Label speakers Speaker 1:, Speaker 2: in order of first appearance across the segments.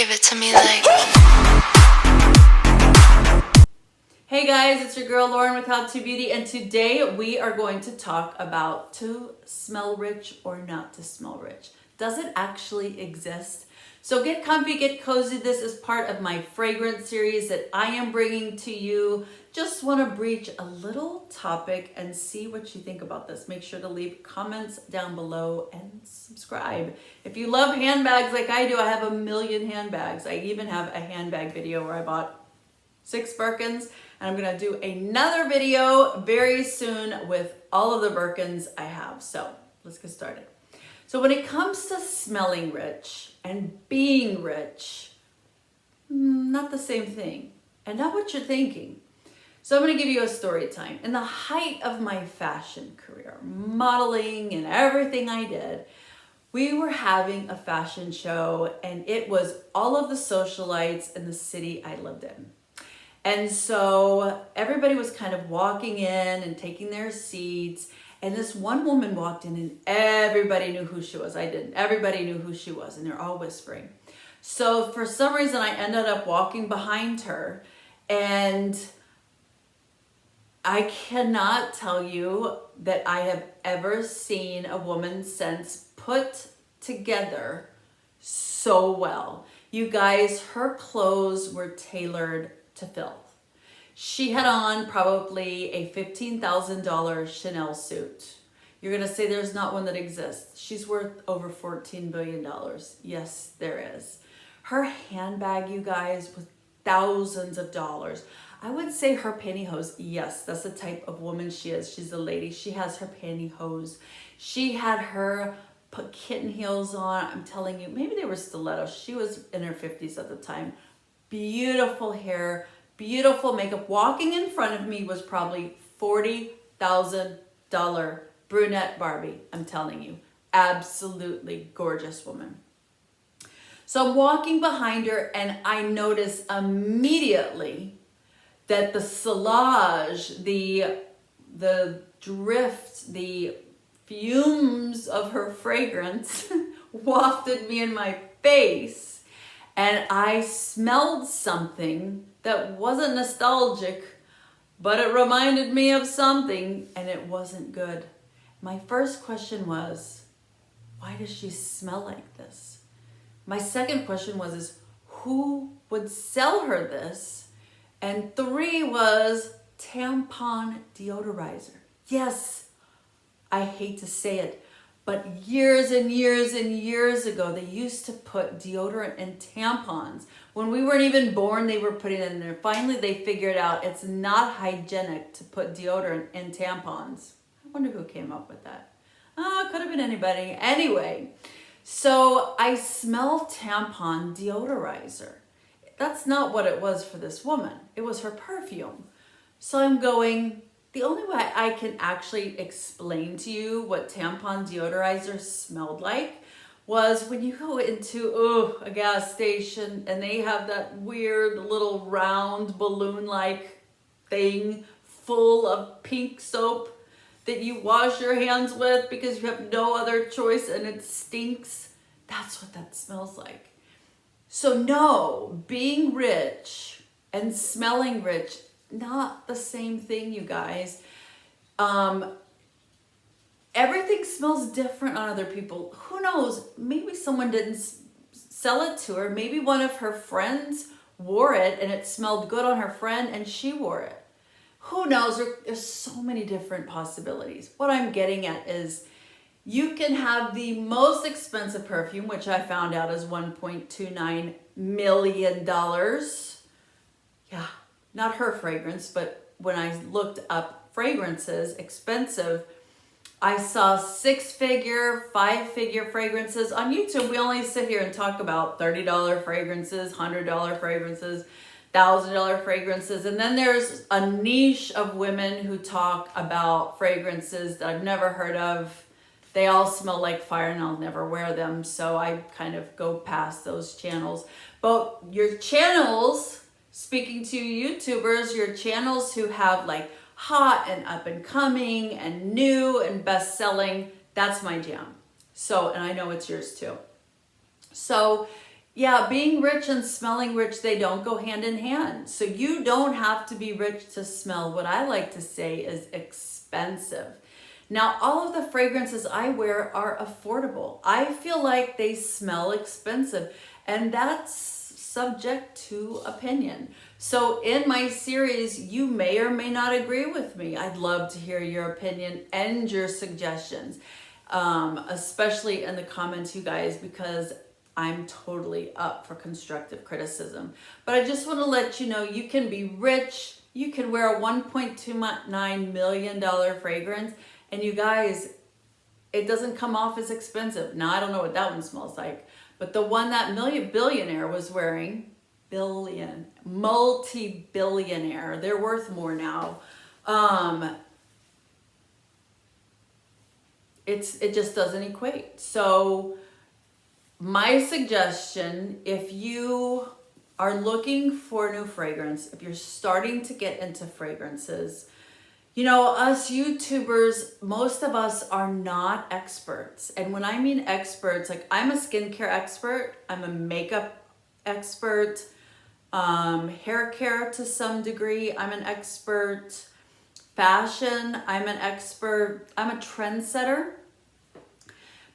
Speaker 1: Give it to me like.
Speaker 2: Hey guys, it's your girl Lauren with How to Beauty, and today we are going to talk about to smell rich or not to smell rich. Does it actually exist? So get comfy, get cozy. This is part of my fragrance series that I am bringing to you. Just want to breach a little topic and see what you think about this. Make sure to leave comments down below and subscribe. If you love handbags like I do, I have a million handbags. I even have a handbag video where I bought 6 Birkins, and I'm gonna do another video very soon with all of the Birkins I have. So let's get started. So when it comes to smelling rich and being rich, not the same thing, and not what you're thinking. So I'm gonna give you a story time. In the height of my fashion career, modeling and everything I did, we were having a fashion show, and it was all of the socialites in the city I lived in. And so everybody was kind of walking in and taking their seats. And this one woman walked in and everybody knew who she was. I didn't. Everybody knew who she was, and they're all whispering. So for some reason, I ended up walking behind her, and I cannot tell you that I have ever seen a woman's sense put together so well. You guys, her clothes were tailored to filth. She had on probably a $15,000 Chanel suit. You're gonna say there's not one that exists. She's worth over $14 billion. Yes, there is. Her handbag, you guys, was thousands of dollars. I would say her pantyhose, yes, that's the type of woman she is. She's a lady. She has her pantyhose. She had her put kitten heels on. I'm telling you, maybe they were stilettos. She was in her 50s at the time. Beautiful hair, beautiful makeup. Walking in front of me was probably $40,000 brunette Barbie. I'm telling you, absolutely gorgeous woman. So I'm walking behind her, and I notice immediately that the sillage, the drift, the fumes of her fragrance wafted me in my face. And I smelled something that wasn't nostalgic, but it reminded me of something, and it wasn't good. My first question was, why does she smell like this? My second question was, who would sell her this? And 3 was tampon deodorizer. Yes, I hate to say it, but years and years and years ago, they used to put deodorant in tampons. When we weren't even born, they were putting it in there. Finally, they figured out it's not hygienic to put deodorant in tampons. I wonder who came up with that. Oh, could have been anybody. Anyway, so I smell tampon deodorizer. That's not what it was for this woman. It was her perfume. So I'm going, the only way I can actually explain to you what tampon deodorizer smelled like was when you go into a gas station and they have that weird little round balloon-like thing full of pink soap that you wash your hands with because you have no other choice and it stinks. That's what that smells like. So no, being rich and smelling rich, not the same thing, you guys. Everything smells different on other people. Who knows? Maybe someone didn't sell it to her. Maybe one of her friends wore it and it smelled good on her friend and she wore it. Who knows? There's so many different possibilities. What I'm getting at is you can have the most expensive perfume, which I found out is $1.29 million. Yeah, not her fragrance, but when I looked up fragrances, expensive, I saw 6-figure, 5-figure fragrances. On YouTube, we only sit here and talk about $30 fragrances, $100 fragrances, $1,000 fragrances. And then there's a niche of women who talk about fragrances that I've never heard of. They all smell like fire and I'll never wear them. So I kind of go past those channels. But your channels, speaking to YouTubers, your channels who have like hot and up and coming and new and best selling, that's my jam. So, and I know it's yours too. So Yeah, being rich and smelling rich, they don't go hand in hand. So you don't have to be rich to smell. What I like to say is expensive. Now, all of the fragrances I wear are affordable. I feel like they smell expensive, and that's subject to opinion. So in my series, you may or may not agree with me. I'd love to hear your opinion and your suggestions, especially in the comments, you guys, because I'm totally up for constructive criticism. But I just want to let you know, you can be rich, you can wear a $1.29 million fragrance, and you guys, it doesn't come off as expensive. Now, I don't know what that one smells like, but the one that billionaire was wearing, multi-billionaire, they're worth more now. It just doesn't equate. So my suggestion, if you are looking for new fragrance, if you're starting to get into fragrances, you know, us YouTubers, most of us are not experts. And when I mean experts, like I'm a skincare expert, I'm a makeup expert, hair care to some degree, I'm an expert, fashion, I'm an expert, I'm a trendsetter.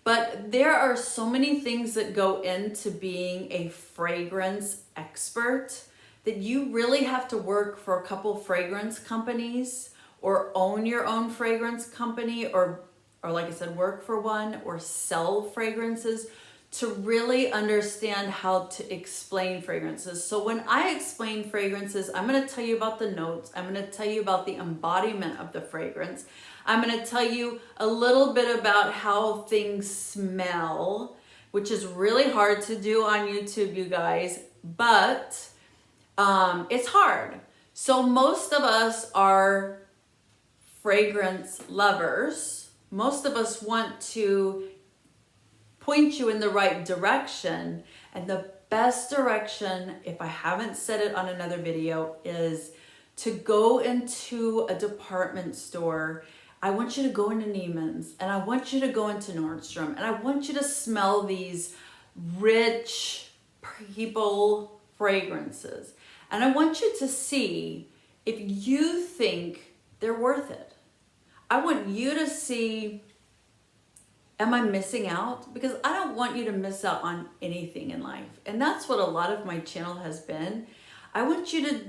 Speaker 2: But there are so many things that go into being a fragrance expert that you really have to work for a couple fragrance companies, or own your own fragrance company, or like I said, work for one, or sell fragrances to really understand how to explain fragrances. So when I explain fragrances, I'm going to tell you about the notes. I'm going to tell you about the embodiment of the fragrance. I'm going to tell you a little bit about how things smell, which is really hard to do on YouTube, you guys, but it's hard. So most of us are fragrance lovers. Most of us want to point you in the right direction, and the best direction, if I haven't said it on another video, is to go into a department store. I want you to go into Neiman's, and I want you to go into Nordstrom, and I want you to smell these rich people fragrances, and I want you to see if you think they're worth it. I want you to see, am I missing out? Because I don't want you to miss out on anything in life. And that's what a lot of my channel has been. I want you to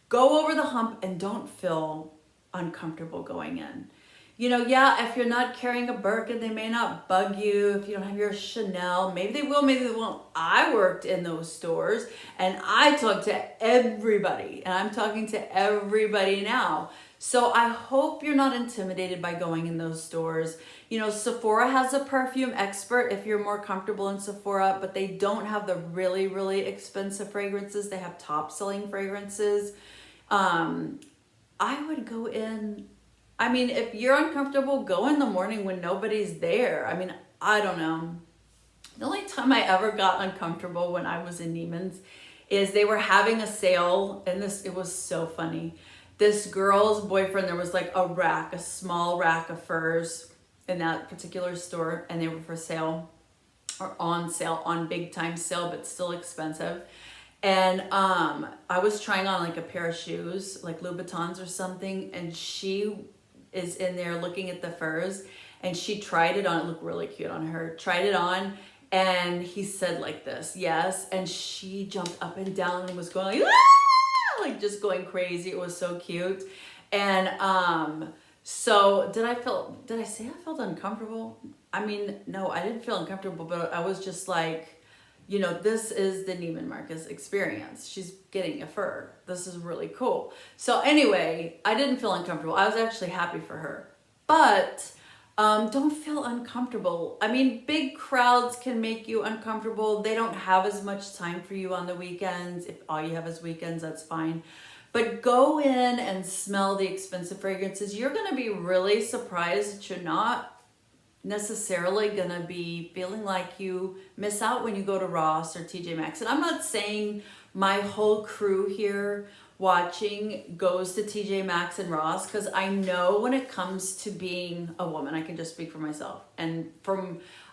Speaker 2: go over the hump and don't feel uncomfortable going in. You know, yeah, if you're not carrying a Birkin, they may not bug you. If you don't have your Chanel, maybe they will, maybe they won't. I worked in those stores and I talked to everybody, and I'm talking to everybody now. So I hope you're not intimidated by going in those stores. You know, Sephora has a perfume expert if you're more comfortable in Sephora, but they don't have the really, really expensive fragrances. They have top selling fragrances. I would go in, I mean, if you're uncomfortable, go in the morning when nobody's there. I mean, I don't know. The only time I ever got uncomfortable when I was in Neiman's is they were having a sale, and it was so funny. This girl's boyfriend, there was like a small rack of furs in that particular store, and they were for sale, or on big time sale, but still expensive. And I was trying on like a pair of shoes, like Louboutins or something, and she is in there looking at the furs, and she tried it on. It looked really cute on her. Tried it on, and he said like this, yes, and she jumped up and down and was going like, ah! Like just going crazy. It was so cute. And so did I say I felt uncomfortable? I mean, no, I didn't feel uncomfortable, but I was just like, you know, this is the Neiman Marcus experience. She's getting a fur. This is really cool. So anyway, I didn't feel uncomfortable. I was actually happy for her. But don't feel uncomfortable. I mean, big crowds can make you uncomfortable. They don't have as much time for you on the weekends. If all you have is weekends, that's fine. But go in and smell the expensive fragrances. You're going to be really surprised that you're not necessarily gonna be feeling like you miss out when you go to Ross or TJ Maxx. And I'm not saying my whole crew here watching goes to TJ Maxx and Ross, because I know when it comes to being a woman, I can just speak for myself. And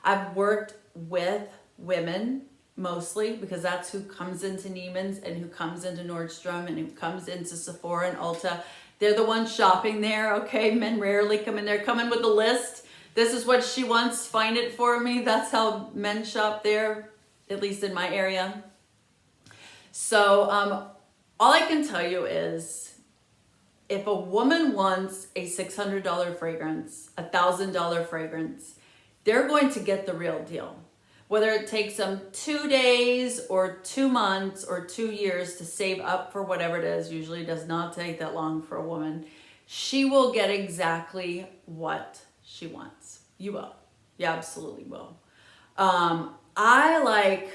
Speaker 2: I've worked with women mostly, because that's who comes into Neiman's and who comes into Nordstrom and who comes into Sephora and Ulta. They're the ones shopping there, okay? Men rarely come in there, come in with a list. This is what she wants, find it for me. That's how men shop there, at least in my area. So all I can tell you is, if a woman wants a $600 fragrance, a $1,000 fragrance, they're going to get the real deal. Whether it takes them 2 days or 2 months or 2 years to save up for whatever it is, usually does not take that long for a woman, she will get exactly what she wants. You will. You absolutely will. I like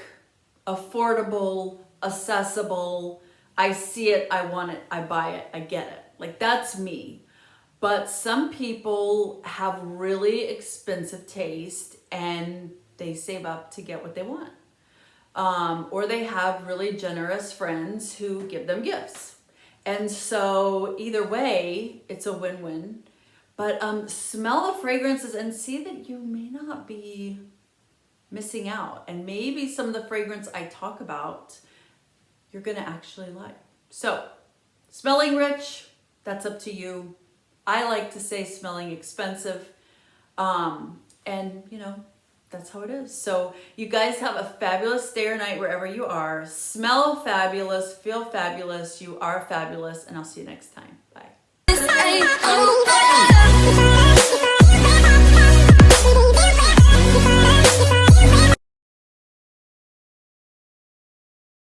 Speaker 2: affordable, accessible, I see it, I want it, I buy it, I get it. Like, that's me. But some people have really expensive taste and they save up to get what they want. Or they have really generous friends who give them gifts. And so either way, it's a win-win. But smell the fragrances and see that you may not be missing out. And maybe some of the fragrance I talk about, you're gonna actually like. So, smelling rich, that's up to you. I like to say smelling expensive. And you know, that's how it is. So you guys have a fabulous day or night wherever you are. Smell fabulous, feel fabulous, you are fabulous, and I'll see you next time. Bye.